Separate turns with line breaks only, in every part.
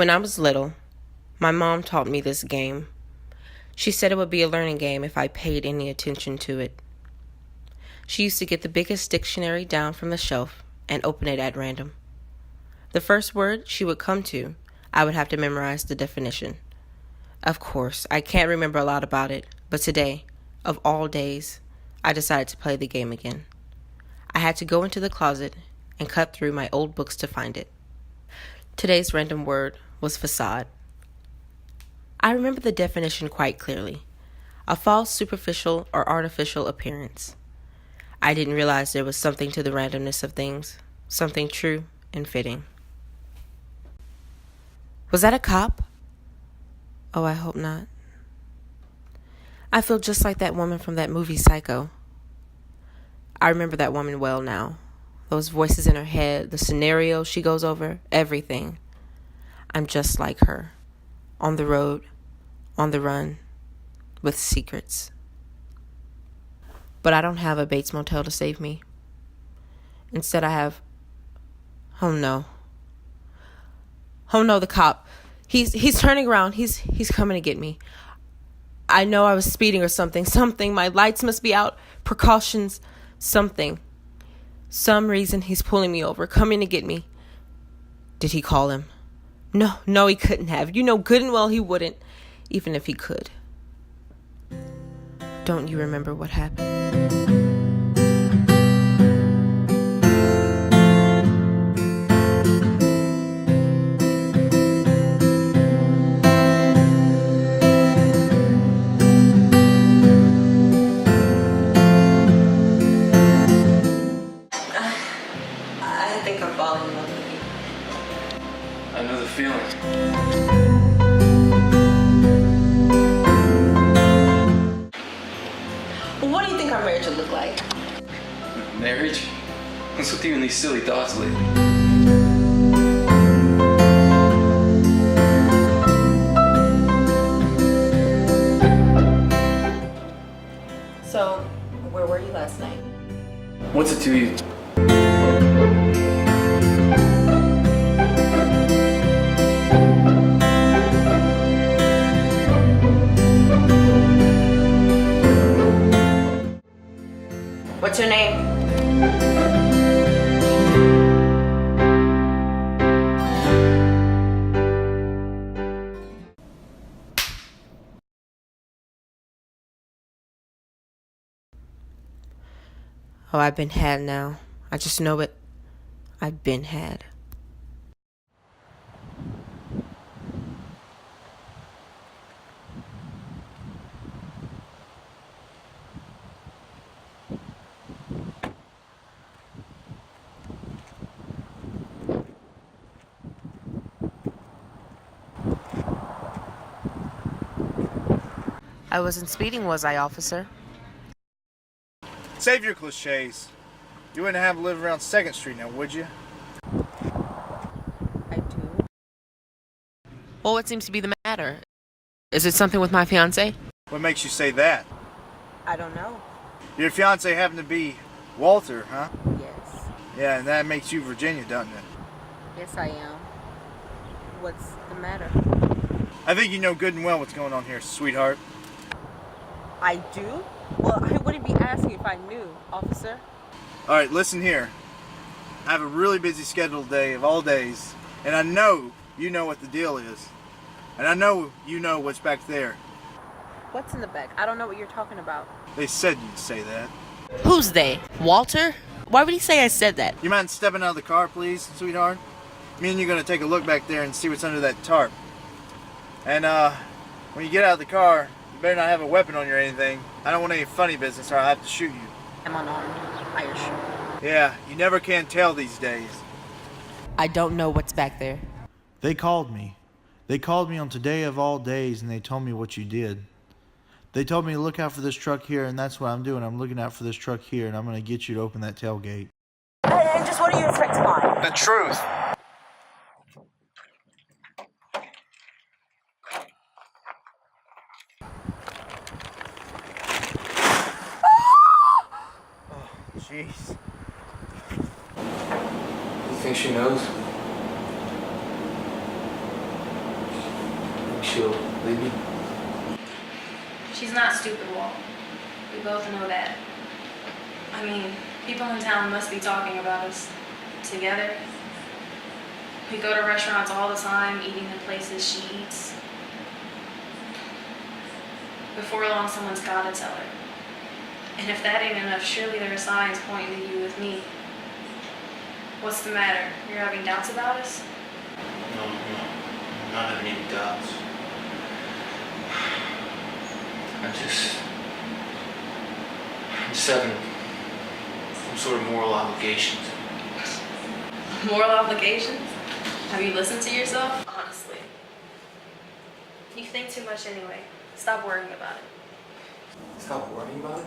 When I was little, my mom taught me this game. She said it would be a learning game if I paid any attention to it. She used to get the biggest dictionary down from the shelf and open it at random. The first word she would come to, I would have to memorize the definition. Of course, I can't remember a lot about it, but today, of all days, I decided to play the game again. I had to go into the closet and cut through my old books to find it. Today's random word was façade. I remember the definition quite clearly. A false, superficial, or artificial appearance. I didn't realize there was something to the randomness of things, something true and fitting. Was that a cop? Oh, I hope not. I feel just like that woman from that movie Psycho. I remember that woman well now. Those voices in her head, the scenario she goes over, everything. I'm just like her. On the road, on the run, with secrets. But I don't have a Bates Motel to save me. Instead I have... Oh no, the cop. He's turning around. He's coming to get me. I know I was speeding or something. My lights must be out. Precautions. Something. Some reason he's pulling me over, coming to get me. Did he call him? No, he couldn't have. You know good and well he wouldn't, even if he could. Don't you remember what happened? I think I'm falling in love with you.
I know the feeling.
What do you think our marriage would look like?
Marriage? What's with you and these silly thoughts lately?
So, where were you last night?
What's it to you?
What's your name? Oh, I've been had now. I just know it. I've been had. I wasn't speeding, was I, officer?
Save your cliches. You wouldn't have to live around 2nd Street now, would you?
I do. Well, what seems to be the matter? Is it something with my fiancé?
What makes you say that?
I don't know.
Your fiance happened to be Walter, huh?
Yes.
Yeah, and that makes you Virginia, doesn't it?
Yes, I am. What's the matter?
I think you know good and well what's going on here, sweetheart.
I do? Well, I wouldn't be asking if I knew, officer.
Alright, listen here. I have a really busy schedule today of all days, and I know you know what the deal is. And I know you know what's back there.
What's in the bag? I don't know what you're talking about.
They said you'd say that.
Who's they? Walter? Why would he say I said that?
You mind stepping out of the car, please, sweetheart? Me and you're gonna take a look back there and see what's under that tarp. And, when you get out of the car, you better not have a weapon on you or anything. I don't want any funny business or I'll have to shoot you.
I'm unarmed, I assure you.
Yeah, you never can tell these days.
I don't know what's back there.
They called me. They called me on today of all days and they told me what you did. They told me to look out for this truck here, and that's what I'm doing. I'm looking out for this truck here, and I'm going to get you to open that tailgate.
And just what do you expect to find?
The truth. Oh, jeez.
You think she knows? chill, baby.
She's not stupid, Walt. We both know that. I mean, people in town must be talking about us together. We go to restaurants all the time, eating the places she eats. Before long, someone's gotta tell her. And if that ain't enough, surely there are signs pointing to you with me. What's the matter? You're having doubts about us?
No, I'm not having any doubts. I'm just having some sort of moral obligations.
Moral obligations? Have you listened to yourself? Honestly. You think too much anyway. Stop worrying about it.
Stop worrying about it?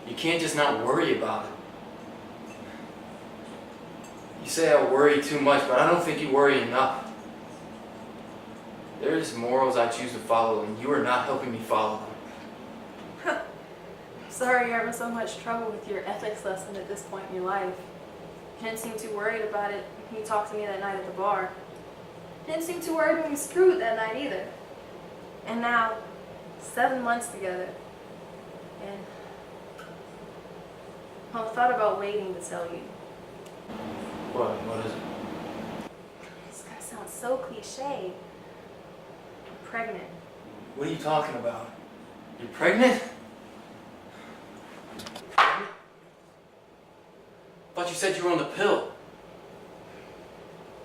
You can't just not worry about it. You say I worry too much, but I don't think you worry enough. There's morals I choose to follow, and you are not helping me follow them.
Sorry you're having so much trouble with your ethics lesson at this point in your life. You didn't seem too worried about it when you talked to me that night at the bar. You didn't seem too worried when we screwed that night either. And now, 7 months together. And I thought about waiting to tell you.
What is it?
It's gonna sound so cliche. I'm pregnant.
What are you talking about? You're pregnant? Thought you said you were on the pill.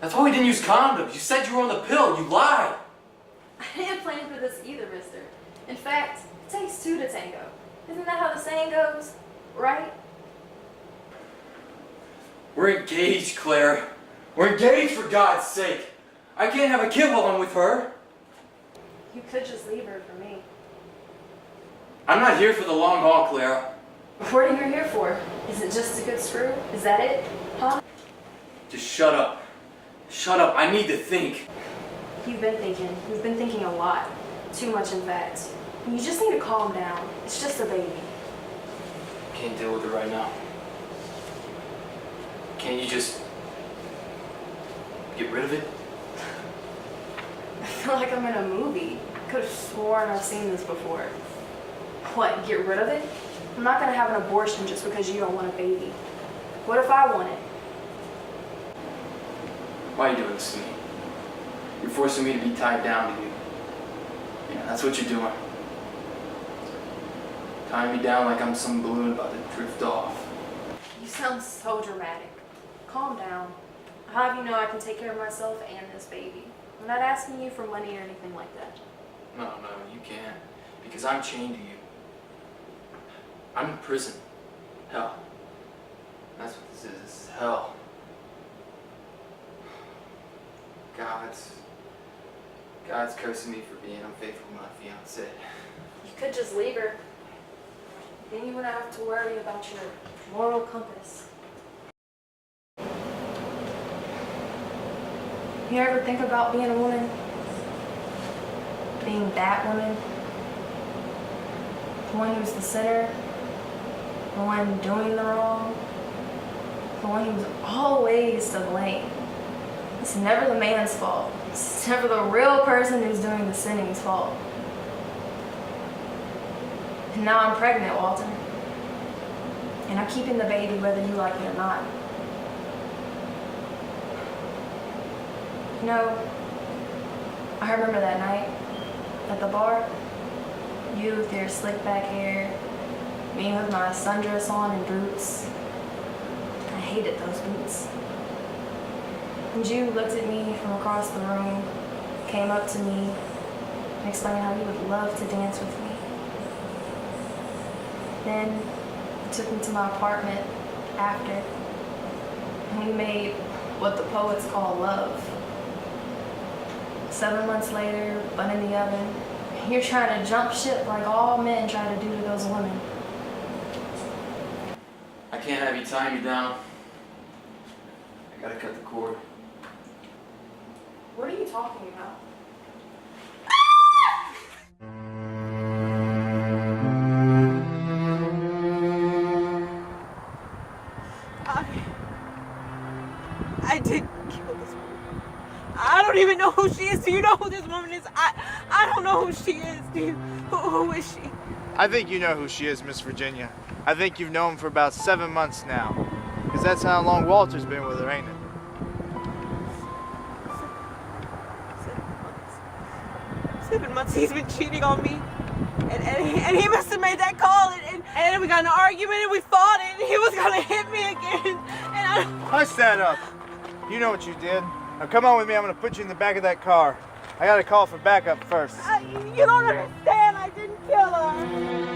That's why we didn't use condoms. You said you were on the pill. You lied.
I didn't plan for this either, mister. In fact, it takes two to tango. Isn't that how the saying goes? Right?
We're engaged, Clara. We're engaged, for God's sake. I can't have a kid while I'm with her.
You could just leave her for me.
I'm not here for the long haul, Clara.
What are you here for? Is it just a good screw? Is that it? Huh?
Just shut up. Shut up. I need to think.
You've been thinking. You've been thinking a lot. Too much, in fact. You just need to calm down. It's just a baby.
Can't deal with it right now. Can't you just get rid of it?
I feel like I'm in a movie. I could have sworn I've seen this before. What, get rid of it? I'm not gonna have an abortion just because you don't want a baby. What if I want it?
Why are you doing this to me? You're forcing me to be tied down to you. Yeah, that's what you're doing. Tying me down like I'm some balloon about to drift off.
You sound so dramatic. Calm down. I'll have you know I can take care of myself and this baby. I'm not asking you for money or anything like that.
No, you can't. Because I'm chained to you. I'm in prison. Hell. That's what this is. This is hell. God's cursing me for being unfaithful to my fiancée.
You could just leave her. Then you wouldn't have to worry about your moral compass. You ever think about being a woman? Being that woman? The one who's the sinner? The one doing the wrong? The one who's always to blame? It's never the man's fault. It's never the real person who's doing the sinning's fault. And now I'm pregnant, Walter. And I'm keeping the baby whether you like it or not. You know, I remember that night at the bar. You with your slick back hair, me with my sundress on and boots. I hated those boots. And you looked at me from across the room, came up to me, and explained how you would love to dance with me. Then you took me to my apartment after, and we made what the poets call love. 7 months later, bun in the oven, you're trying to jump ship like all men try to do to those women.
I can't have you tying me down. I gotta cut the cord.
What are you talking about?
I didn't kill this woman. I don't
don't even know who she is. Do you know who this woman is? I don't know who she is. Do you? Who is she?
I think you know who she is, Miss Virginia. I think you've known for about 7 months now. Because that's how long Walter's been with her, ain't it?
7 months he's been cheating on me. And he must have made that call. And then we got in an argument and we fought and he was going to hit me again. And
Hush that up. You know what you did. Now come on with me. I'm going to put you in the back of that car. I got to call for backup first.
You don't understand. I didn't kill her.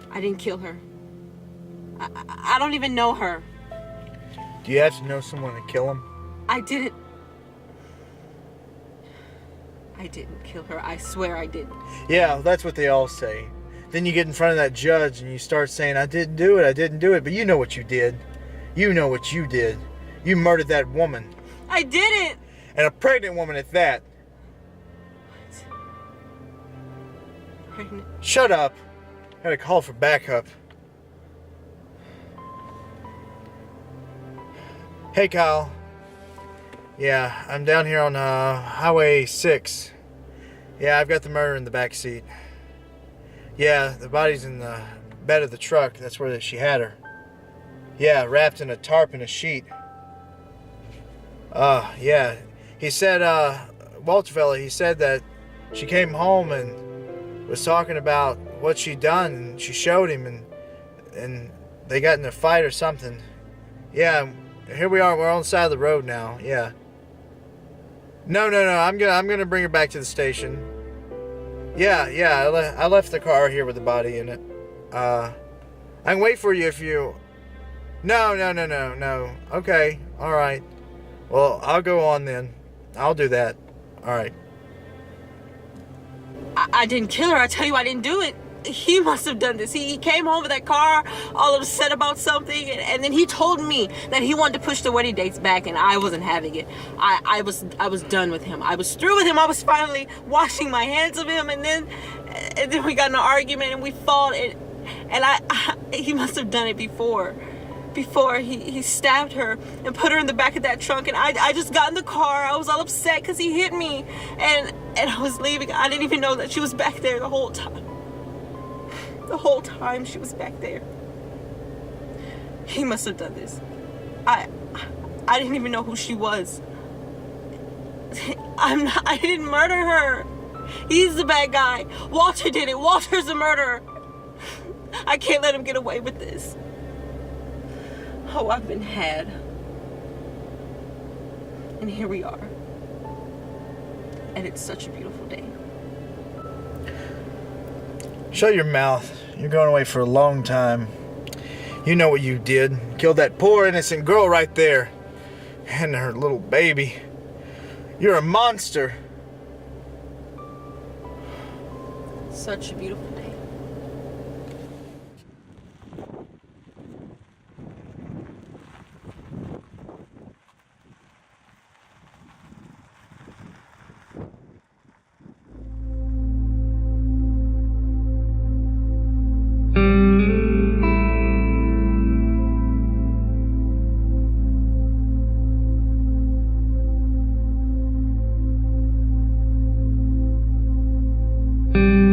I didn't kill her. I don't even know her.
Do you have to know someone to kill him?
I didn't kill her. I swear I didn't.
Yeah, that's what they all say. Then you get in front of that judge and you start saying, I didn't do it. But you know what you did. You know what you did. You murdered that woman.
I didn't.
And a pregnant woman at that.
Pregnant?
Shut up. I gotta call for backup. Hey, Kyle. Yeah, I'm down here on Highway 6. Yeah, I've got the murder in the back seat. Yeah, the body's in the bed of the truck. That's where she had her. Yeah, wrapped in a tarp and a sheet. Yeah. He said, Walter fella, he said that she came home and was talking about what she'd done, and she showed him, and they got in a fight or something. Yeah, here we are. We're on the side of the road now. Yeah. No. I'm gonna bring her back to the station. Yeah. I left the car here with the body in it. I can wait for you if you. No. Okay. All right. Well, I'll go on then. I'll do that. All right.
I didn't kill her. I tell you, I didn't do it. He must have done this. He came home with that car, all upset about something, and then he told me that he wanted to push the wedding dates back, and I wasn't having it. I was done with him. I was through with him. I was finally washing my hands of him, and then we got in an argument and we fought, and he must have done it before he stabbed her and put her in the back of that trunk, and I just got in the car. I was all upset because he hit me, and I was leaving. I didn't even know that she was back there the whole time. The whole time she was back there. He must have done this. I didn't even know who she was. I didn't murder her. He's the bad guy. Walter did it. Walter's the murderer. I can't let him get away with this. Oh, I've been had. And here we are. And it's such a beautiful day.
Shut your mouth. You're going away for a long time. You know what you did. Killed that poor innocent girl right there. And her little baby. You're a monster.
Such a beautiful day.
Thank you.